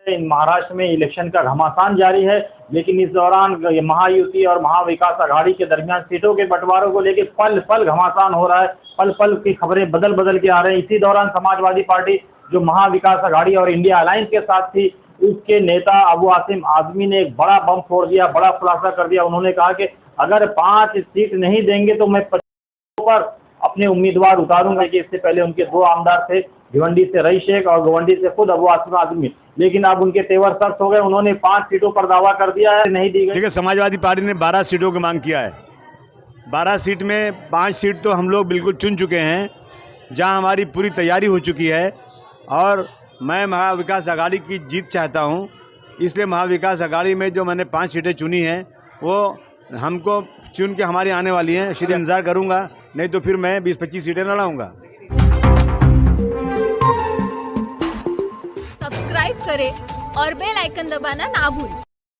इन महाराष्ट्र में इलेक्शन का घमासान जारी है, लेकिन इस दौरान महायुति और महाविकास आघाड़ी के दरमियान सीटों के बंटवारों को लेकर पल पल घमासान हो रहा है। पल पल की खबरें बदल बदल के आ रहे हैं। इसी दौरान समाजवादी पार्टी जो महाविकास आघाड़ी और इंडिया अलायंस के साथ थी, उसके नेता अबू आसिम आजमी ने एक बड़ा बम फोड़ दिया, बड़ा खुलासा कर दिया। उन्होंने कहा कि अगर 5 सीट नहीं देंगे तो मैं पर अपने उम्मीदवार उतारूंगा। कि इससे पहले उनके 2 आमदार थे, भिवंडी से रईस शेख और गोवंडी से खुद अबू आसिम आजमी, लेकिन अब उनके तेवर सख्त हो गए। उन्होंने 5 सीटों पर दावा कर दिया है, नहीं दी गई। देखिए, समाजवादी पार्टी ने 12 सीटों की मांग किया है। 12 सीट में 5 सीट तो हम लोग बिल्कुल चुन चुके हैं, जहां हमारी पूरी तैयारी हो चुकी है। और मैं महाविकास आघाड़ी की जीत चाहता हूं, इसलिए महाविकास आघाड़ी में जो मैंने 5 सीटें चुनी हैं वो हमको चुन के हमारी आने वाली हैं। इसलिए इंतजार करूंगा, नहीं तो फिर मैं 20-25 सीटें लड़ाऊंगा। सब्सक्राइब करें और बेल आइकन दबाना ना भूलें।